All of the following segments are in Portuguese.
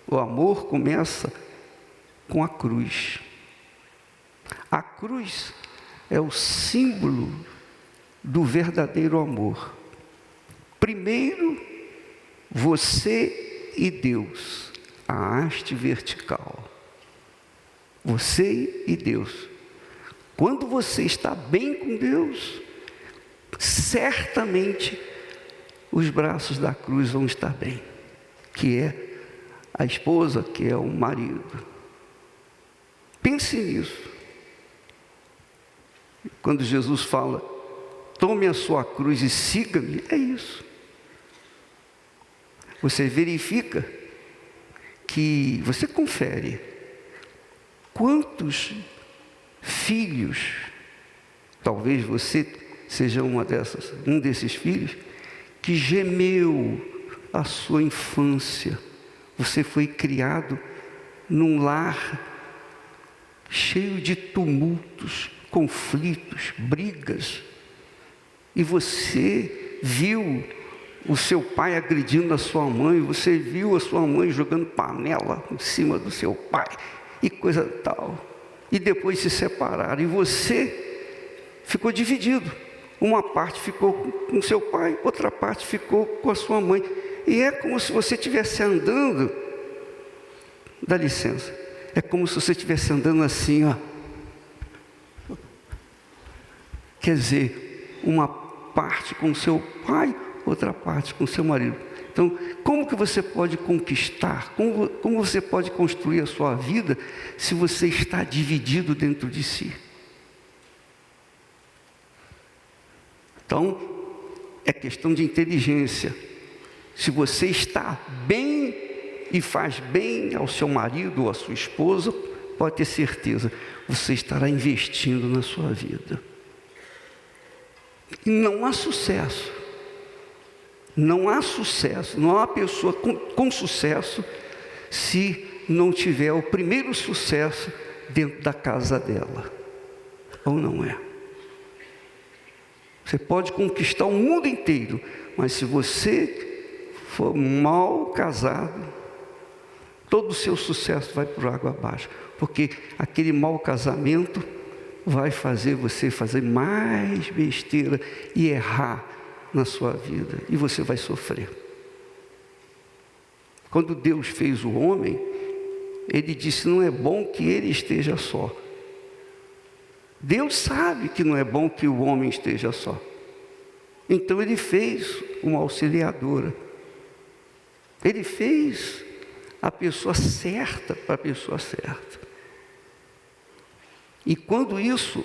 O amor começa com a cruz. A cruz é o símbolo do verdadeiro amor. Primeiro, você e Deus, a haste vertical. Você e Deus. Quando você está bem com Deus, certamente os braços da cruz vão estar bem, que é a esposa, que é o marido. Pense nisso. Quando Jesus fala, tome a sua cruz e siga-me, é isso. Você verifica que, você confere, quantos filhos, talvez você seja um desses filhos, que gemeu a sua infância. Você foi criado num lar cheio de tumultos, conflitos, brigas, e você viu o seu pai agredindo a sua mãe, você viu a sua mãe jogando panela em cima do seu pai, e coisa tal, e depois se separaram, e você ficou dividido. Uma parte ficou com seu pai, outra parte ficou com a sua mãe, e é como se você estivesse andando, dá licença, é como se você estivesse andando assim, ó. Quer dizer, uma parte com seu pai, outra parte com seu marido. Então, como que você pode conquistar, como você pode construir a sua vida, se você está dividido dentro de si? Então, é questão de inteligência. Se você está bem e faz bem ao seu marido ou à sua esposa, pode ter certeza, você estará investindo na sua vida. E não há sucesso. Não há sucesso, não há pessoa com sucesso se não tiver o primeiro sucesso dentro da casa dela. Ou não é? Você pode conquistar o mundo inteiro, mas se você for mal casado, todo o seu sucesso vai por água abaixo, porque aquele mau casamento vai fazer você fazer mais besteira e errar na sua vida, e você vai sofrer. Quando Deus fez o homem, Ele disse, não é bom que ele esteja só. Deus sabe que não é bom que o homem esteja só. Então Ele fez uma auxiliadora. Ele fez a pessoa certa para a pessoa certa. E quando isso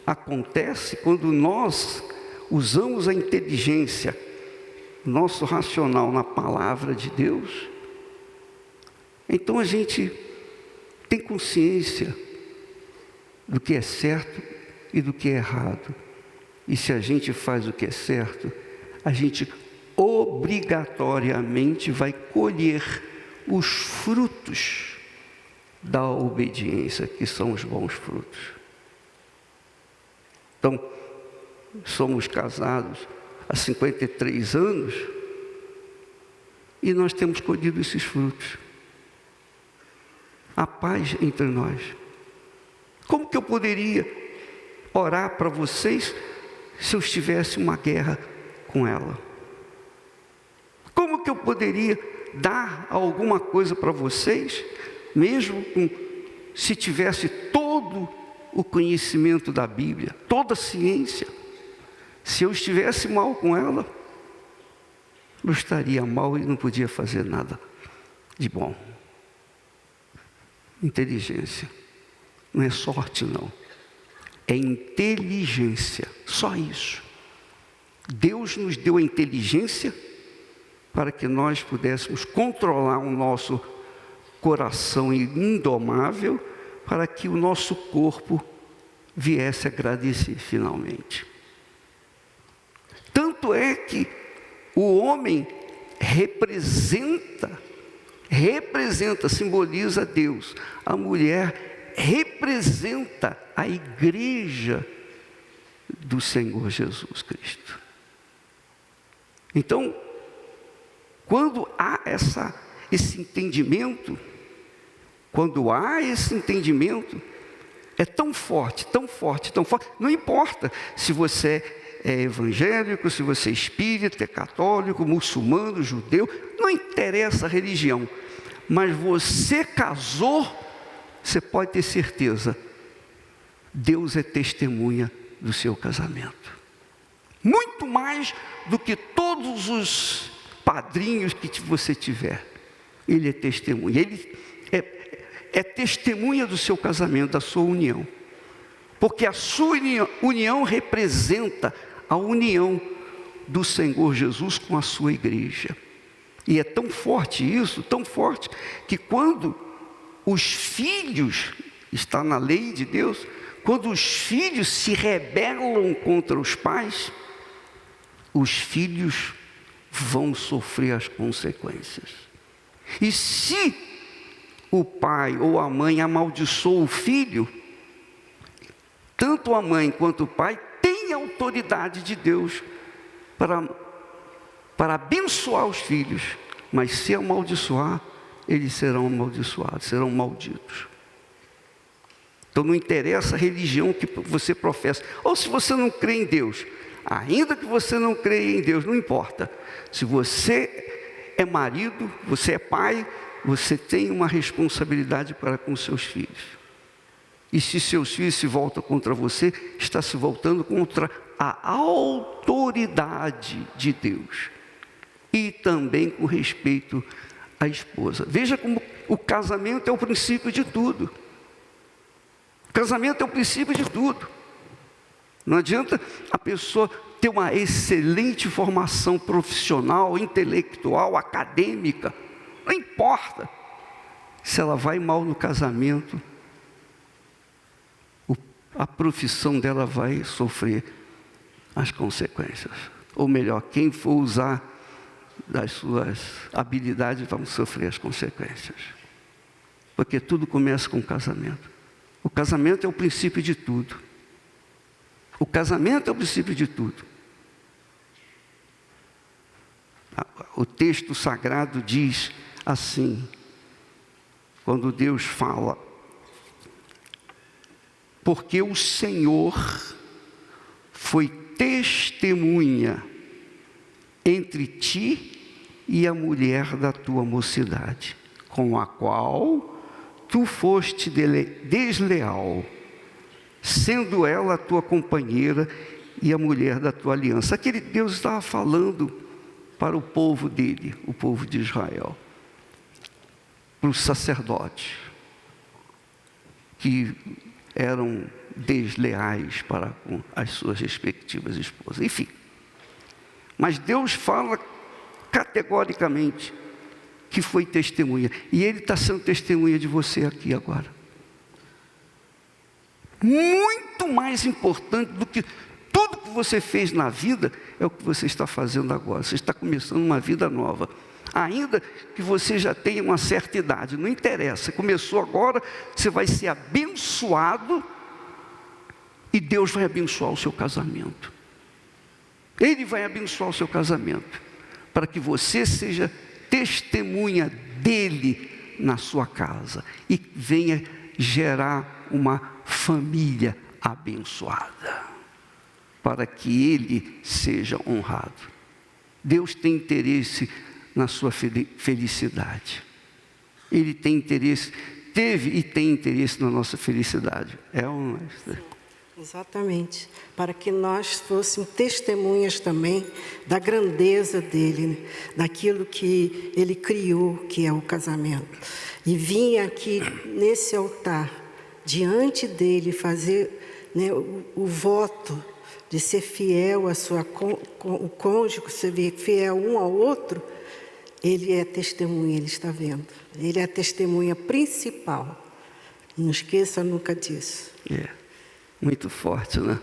acontece, quando nós usamos a inteligência, nosso racional na palavra de Deus, então a gente tem consciência do que é certo e do que é errado. E se a gente faz o que é certo, a gente obrigatoriamente vai colher os frutos da obediência, que são os bons frutos. Então, somos casados há 53 anos e nós temos colhido esses frutos. A paz entre nós. Como que eu poderia orar para vocês se eu estivesse em uma guerra com ela? Como que eu poderia dar alguma coisa para vocês, mesmo se tivesse todo o conhecimento da Bíblia, toda a ciência? Se eu estivesse mal com ela, eu estaria mal e não podia fazer nada de bom. Inteligência. Não é sorte, não. É inteligência. Só isso. Deus nos deu a inteligência para que nós pudéssemos controlar o nosso coração indomável, para que o nosso corpo viesse a agradecer finalmente. Tanto é que o homem representa, simboliza Deus. A mulher representa a igreja do Senhor Jesus Cristo. Então, quando há essa esse entendimento, quando há esse entendimento, é tão forte, tão forte, tão forte. Não importa se você é evangélico, se você é espírita, é católico, muçulmano, judeu, não interessa a religião. Mas você casou, você pode ter certeza, Deus é testemunha do seu casamento. Muito mais do que todos os padrinhos que você tiver. Ele é testemunha. Ele é testemunha do seu casamento, da sua união. Porque a sua união representa a união do Senhor Jesus com a sua igreja. E é tão forte isso, tão forte, que quando os filhos, está na lei de Deus, quando os filhos se rebelam contra os pais, os filhos vão sofrer as consequências. E se o pai ou a mãe amaldiçoa o filho, tanto a mãe quanto o pai têm a autoridade de Deus para abençoar os filhos, mas se amaldiçoar, eles serão amaldiçoados, serão malditos. Então não interessa a religião que você professa, ou se você não crê em Deus, ainda que você não creia em Deus, não importa. Se você é marido, você é pai, você tem uma responsabilidade para com seus filhos. E se seus filhos se voltam contra você, está se voltando contra a autoridade de Deus. E também com respeito à esposa. Veja como o casamento é o princípio de tudo. O casamento é o princípio de tudo. Não adianta a pessoa ter uma excelente formação profissional, intelectual, acadêmica. Não importa. Se ela vai mal no casamento, a profissão dela vai sofrer as consequências. Ou melhor, quem for usar das suas habilidades vão sofrer as consequências. Porque tudo começa com o casamento. O casamento é o princípio de tudo. O casamento é o princípio de tudo. O texto sagrado diz assim, quando Deus fala: porque o Senhor foi testemunha entre ti e a mulher da tua mocidade, com a qual tu foste desleal, sendo ela a tua companheira e a mulher da tua aliança. Aquele Deus estava falando para o povo dele, o povo de Israel, para os sacerdotes, que eram desleais para com as suas respectivas esposas. Enfim, mas Deus fala categoricamente que foi testemunha, e Ele está sendo testemunha de você aqui agora. Muito mais importante do que tudo que você fez na vida, é o que você está fazendo agora. Você está começando uma vida nova. Ainda que você já tenha uma certa idade, não interessa. Você começou agora, você vai ser abençoado, e Deus vai abençoar o seu casamento. Ele vai abençoar o seu casamento, para que você seja testemunha dele na sua casa e venha gerar uma família abençoada, para que ele seja honrado. Deus tem interesse na sua felicidade. Ele tem interesse, teve e tem interesse na nossa felicidade. É ou não é? Exatamente, para que nós fôssemos testemunhas também da grandeza dele, daquilo que ele criou, que é o casamento. E vinha aqui nesse altar, diante dele, fazer, né, o voto de ser fiel à sua o cônjuge, ser fiel um ao outro. Ele é testemunha, ele está vendo. Ele é a testemunha principal. Não esqueça nunca disso. Muito forte, né?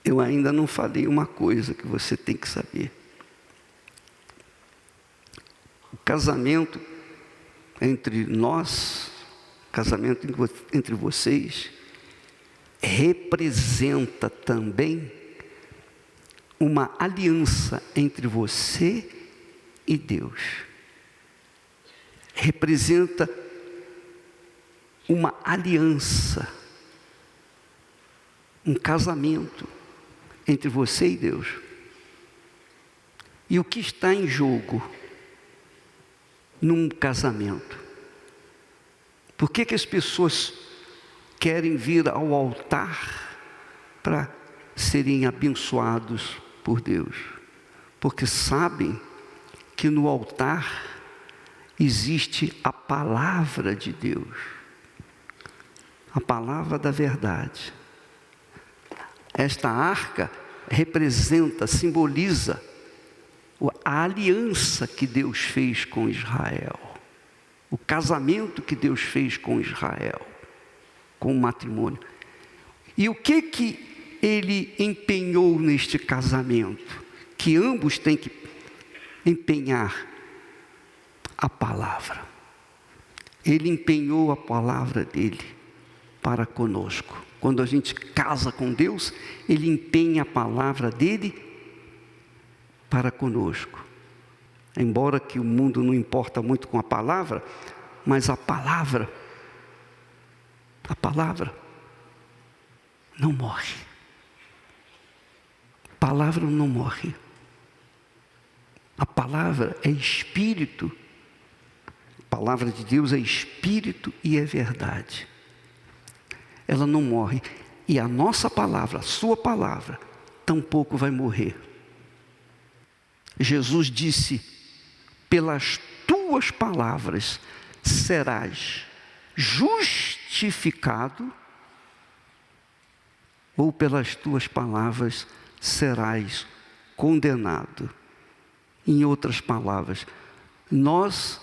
Eu ainda não falei uma coisa que você tem que saber. O casamento entre nós, casamento entre vocês, representa também uma aliança entre você e Deus. representa uma aliança, um casamento entre você e Deus. E o que está em jogo num casamento? Por que as pessoas querem vir ao altar para serem abençoados por Deus? Porque sabem que no altar existe a palavra de Deus, a palavra da verdade. Esta arca representa, simboliza a aliança que Deus fez com Israel, o casamento que Deus fez com Israel, com o matrimônio. E o que ele empenhou neste casamento? Que ambos têm que empenhar a palavra. Ele empenhou a palavra dele para conosco. Quando a gente casa com Deus, ele empenha a palavra dele para conosco. Embora que o mundo não importa muito com a palavra, mas a palavra não morre. A palavra não morre. A palavra é espírito. A palavra de Deus é espírito e é verdade. Ela não morre. E a nossa palavra, a sua palavra, tampouco vai morrer. Jesus disse: pelas tuas palavras serás justificado, ou pelas tuas palavras serás condenado. Em outras palavras, nós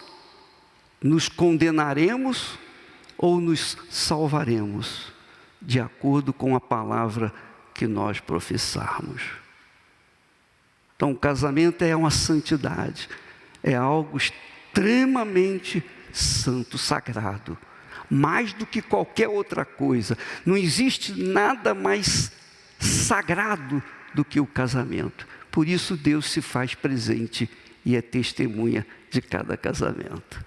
nos condenaremos ou nos salvaremos, de acordo com a palavra que nós professarmos. Então, o casamento é uma santidade, é algo extremamente santo, sagrado, mais do que qualquer outra coisa. Não existe nada mais sagrado do que o casamento. Por isso Deus se faz presente e é testemunha de cada casamento.